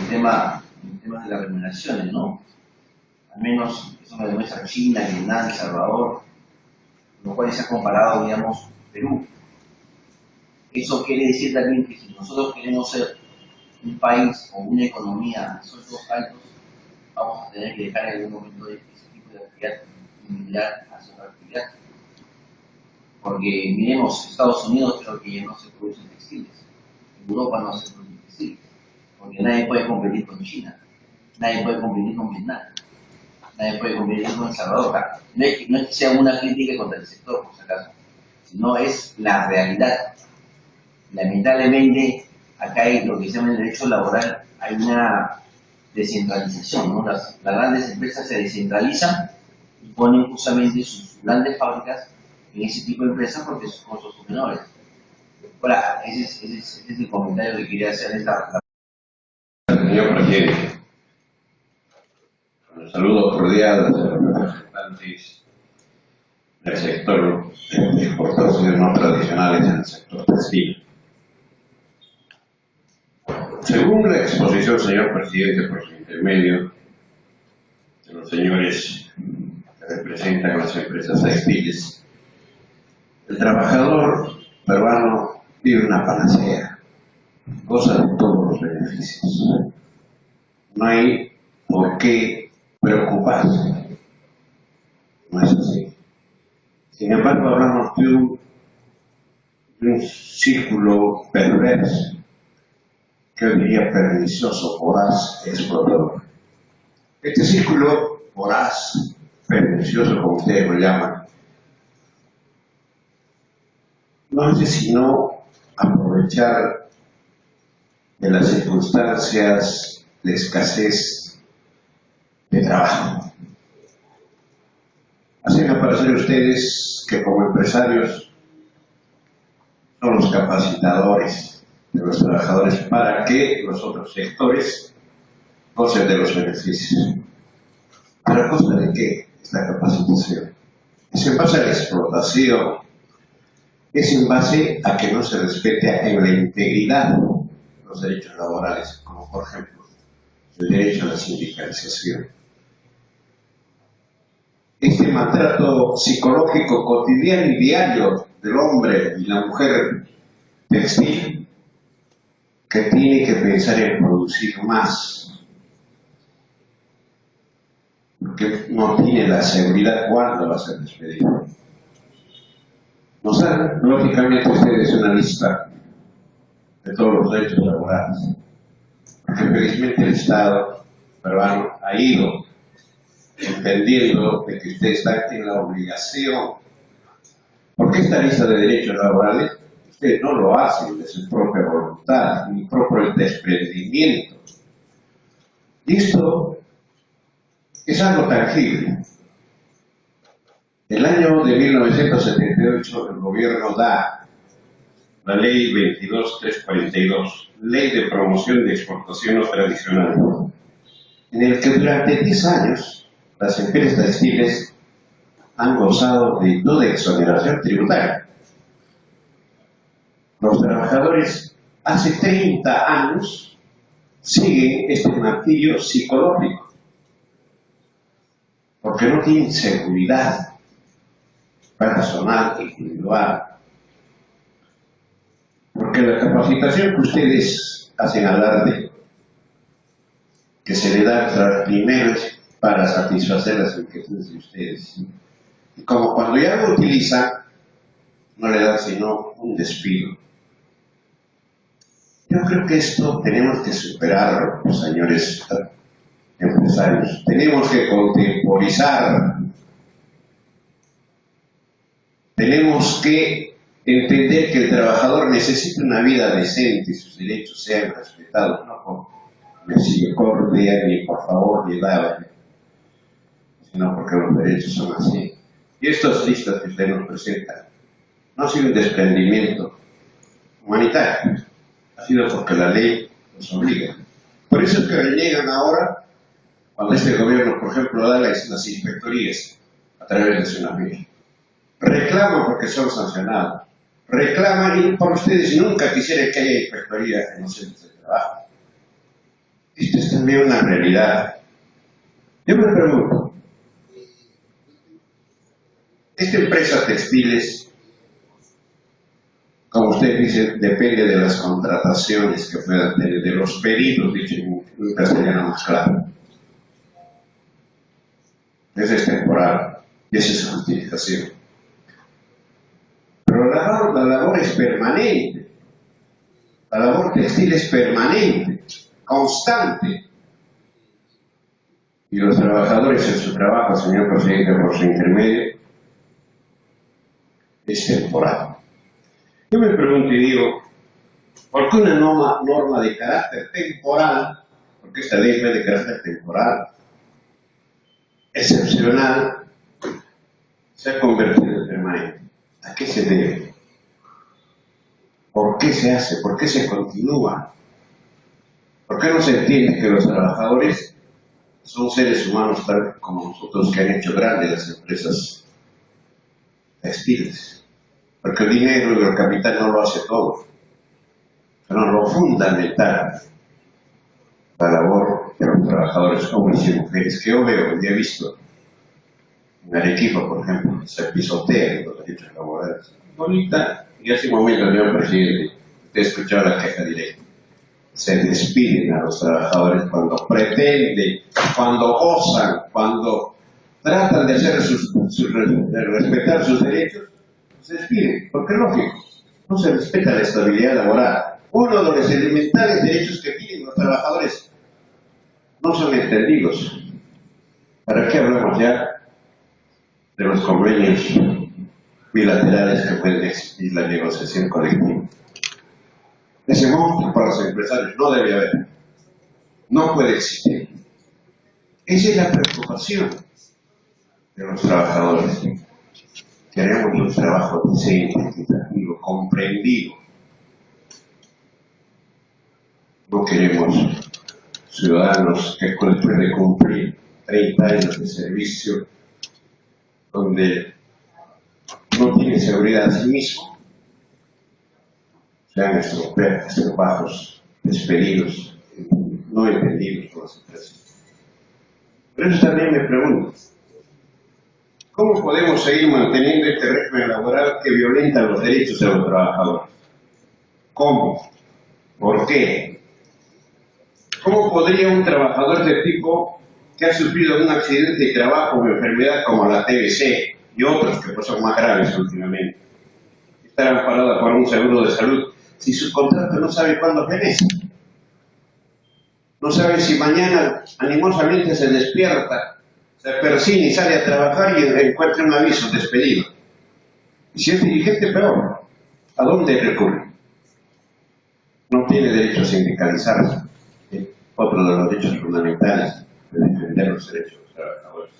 el tema de las remuneraciones, ¿no? Al menos eso me demuestra China, Vietnam, El Salvador, lo cual se ha comparado, digamos, Perú. Eso quiere decir también que si nosotros queremos ser un país o una economía de sueldos altos, vamos a tener que dejar en algún momento ese tipo de actividad y migrar hacia otra actividad. Porque miremos, Estados Unidos creo que ya no se producen textiles, en Europa no se producen textiles, porque nadie puede competir con China, nadie puede competir con Vietnam, nadie puede competir con El Salvador. No es que sea una crítica contra el sector, por si acaso, sino es la realidad. Lamentablemente, acá hay lo que se llama el derecho laboral, hay una descentralización, ¿no? Las grandes empresas se descentralizan y ponen justamente sus grandes fábricas en ese tipo de empresas porque sus costos son menores. Ahora, ese es el comentario que quería hacer Señor presidente, con el saludo cordial a los representantes del sector de exportaciones no tradicionales en el sector textil. Según la exposición, señor presidente, por su intermedio, de los señores que representan las empresas textiles, el trabajador peruano vive una panacea, goza de todos los beneficios. No hay por qué preocuparse. No es así. Sin embargo, hablamos de un círculo perverso, que yo diría pernicioso, voraz, explotador. Este círculo voraz, pernicioso, como ustedes lo llaman, no hace sino aprovechar de las circunstancias de escasez de trabajo. Hacen aparecer ustedes que como empresarios son los capacitadores de los trabajadores para que los otros sectores gocen de los beneficios. ¿Pero a costa de qué esta capacitación? Es en base a la explotación, es en base a que no se respete en la integridad los derechos laborales, como por ejemplo el derecho a la sindicalización. Este maltrato psicológico cotidiano y diario del hombre y la mujer textil, que tiene que pensar en producir más, porque no tiene la seguridad cuándo va a ser despedido. Nos dan, lógicamente, ustedes una lista de todos los derechos laborales, porque felizmente el Estado peruano ha ido entendiendo de que usted está en la obligación, porque esta lista de derechos laborales usted no lo hace de su propia voluntad ni propio desprendimiento, y esto es algo tangible. El año de 1978 el gobierno da la ley 22.342, ley de promoción de exportaciones tradicionales, en el que durante 10 años las empresas textiles han gozado de toda exoneración tributaria. Los trabajadores hace 30 años siguen este martillo psicológico, porque no tienen seguridad personal, individual, porque la capacitación que ustedes hacen alarde, que se le da primero es para satisfacer las inquietudes de ustedes. Y como cuando ya lo utilizan, no le dan sino un despido. Yo creo que esto tenemos que superarlo, señores empresarios. Tenemos que contemporizar. Tenemos que entender que el trabajador necesita una vida decente y sus derechos sean respetados, no por misericordia ni por favor ni nada, sino porque los derechos son así. Y estas listas que usted nos presenta no ha sido un desprendimiento humanitario, ha sido porque la ley nos obliga. Por eso es que reniegan ahora cuando este gobierno, por ejemplo, da las inspectorías a través de SUNAMIR. Reclaman porque son sancionados. Reclaman y por ustedes nunca quisieran que haya inspectoría en los centros de trabajo. Esto es también una realidad. Yo me pregunto, esta empresa textiles, como usted dice, depende de las contrataciones que puedan tener, de los pedidos, dicho en un castellano más claro. Esa es temporal y esa es su justificación. Pero la labor es permanente. La labor textil es permanente, constante. Y los trabajadores en su trabajo, señor presidente, por su intermedio, es temporal. Yo me pregunto y digo, ¿por qué una norma de carácter temporal, porque esta ley fue de carácter temporal, excepcional, se ha convertido en permanente? ¿A qué se debe? ¿Por qué se hace? ¿Por qué se continúa? ¿Por qué no se entiende que los trabajadores son seres humanos tal como nosotros, que han hecho grandes las empresas textiles? Porque el dinero y el capital no lo hace todo, sino lo fundamental, la labor de los trabajadores, hombres y mujeres, que yo veo y he visto en Arequipa, por ejemplo, se pisotean los derechos laborales. Ahorita, y hace un momento, señor presidente, usted escuchó la queja directa. Se despiden a los trabajadores cuando pretenden, cuando osan, cuando tratan de hacer de respetar sus derechos, se despiden, porque es lógico, no se respeta la estabilidad laboral. Uno de los elementales derechos que tienen los trabajadores no son entendidos. ¿Para qué hablamos ya de los convenios bilaterales que pueden existir, la negociación colectiva? Ese monstruo para los empresarios no debe haber, no puede existir. Esa es la preocupación de los trabajadores. Queremos un trabajo decente, equitativo, comprendido. No queremos ciudadanos que después de cumplir 30 años de servicio, donde no tienen seguridad a sí mismo, sean trabajos despedidos, no entendidos por las empresas. Pero eso también me pregunto, ¿cómo podemos seguir manteniendo este régimen laboral que violenta los derechos de los trabajadores? ¿Cómo? ¿Por qué? ¿Cómo podría un trabajador de tipo que ha sufrido un accidente de trabajo o enfermedad como la TBC y otros que pues son más graves últimamente, estar amparado por un seguro de salud si su contrato no sabe cuándo fenece? No sabe si mañana animosamente se despierta, se persigue y sale a trabajar y encuentra un aviso, despedido. Y si es dirigente, peor. ¿A dónde recurre? No tiene derecho a sindicalizarse. Otro de los derechos fundamentales de defender los derechos de los trabajadores.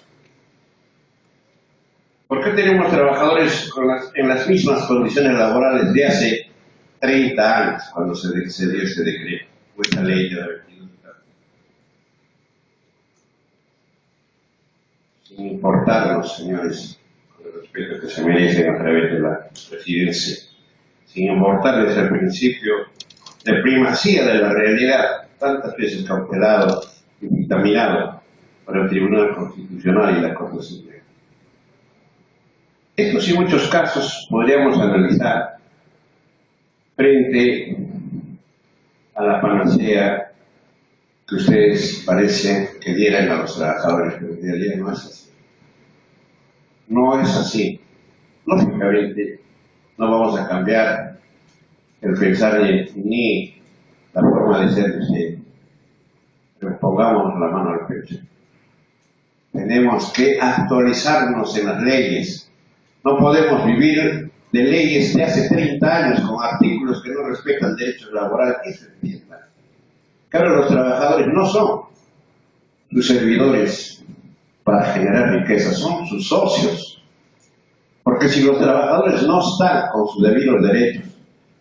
¿Por qué tenemos trabajadores en las mismas condiciones laborales de hace 30 años, cuando se dio ese decreto, o esa ley de la 22? Sin importarnos, señores, con el respeto que se merecen a través de la presidencia, sin importarles el principio de primacía de la realidad, tantas veces cautelado y dictaminado por el Tribunal Constitucional y la Corte Suprema. Estos y muchos casos podríamos analizar frente a la panacea que ustedes parecen que dieran a los trabajadores, pero en realidad no es así. No es así. Lógicamente, no vamos a cambiar el pensar ni la forma de ser de ustedes. Pero pongamos la mano al pecho. Tenemos que actualizarnos en las leyes. No podemos vivir de leyes de hace 30 años con artículos que no respetan derechos laborales. Eso entiendan. Claro, los trabajadores no son sus servidores para generar riqueza, son sus socios. Porque si los trabajadores no están con sus debidos derechos,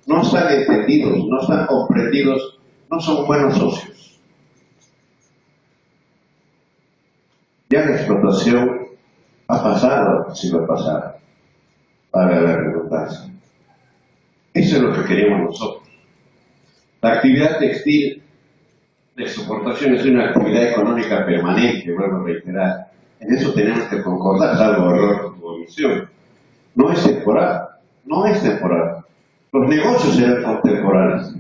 no están entendidos, no están comprendidos, no son buenos socios. Ya la explotación ha pasado, si va a pasar, para la redundancia. Eso es lo que queremos nosotros. La actividad textil La exportación es una actividad económica permanente, vuelvo a reiterar. En eso tenemos que concordar, salvo error con tu omisión. No es temporal, no es temporal. Los negocios serán temporales.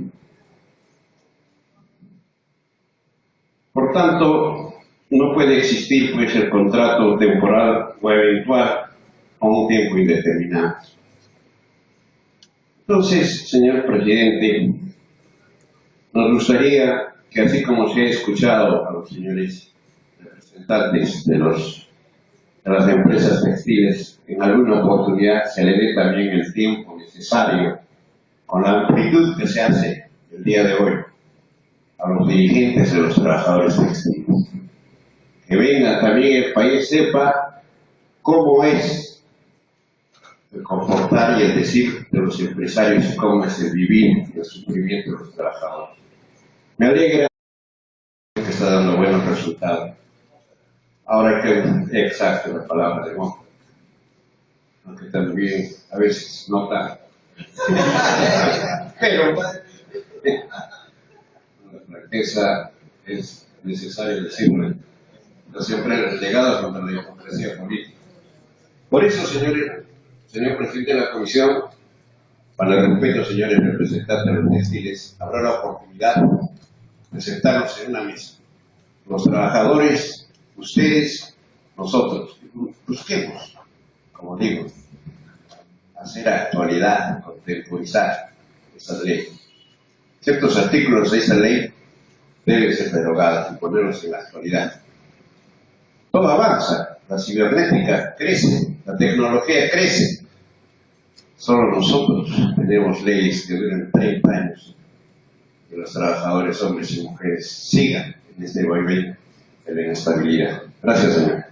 Por tanto, no puede existir pues el contrato temporal o eventual con un tiempo indeterminado. Entonces, señor presidente, nos gustaría que así como se ha escuchado a los señores representantes de las empresas textiles, en alguna oportunidad se le dé también el tiempo necesario, con la amplitud que se hace el día de hoy, a los dirigentes de los trabajadores textiles. Que venga también el país, sepa cómo es el comportar y el decir de los empresarios y cómo es el vivir y el sufrimiento de los trabajadores. Me alegra que está dando buenos resultados. Ahora hay que exacto la palabra de moda, aunque también a veces no tanto. Pero la franqueza es necesario decirlo. Siempre relegado contra la hipocresía política. Por eso, señor presidente de la Comisión, para el respeto, señores representantes de los textiles, habrá la oportunidad de sentarnos en una mesa. Los trabajadores, ustedes, nosotros, busquemos, como digo, hacer actualidad, contemporizar esa ley. Ciertos artículos de esa ley deben ser derogados y ponerlos en la actualidad. Todo avanza, la cibernética crece, la tecnología crece. Solo nosotros tenemos leyes que duran 30 años. Que los trabajadores, hombres y mujeres, sigan en este vaivén de la inestabilidad. Gracias, señor.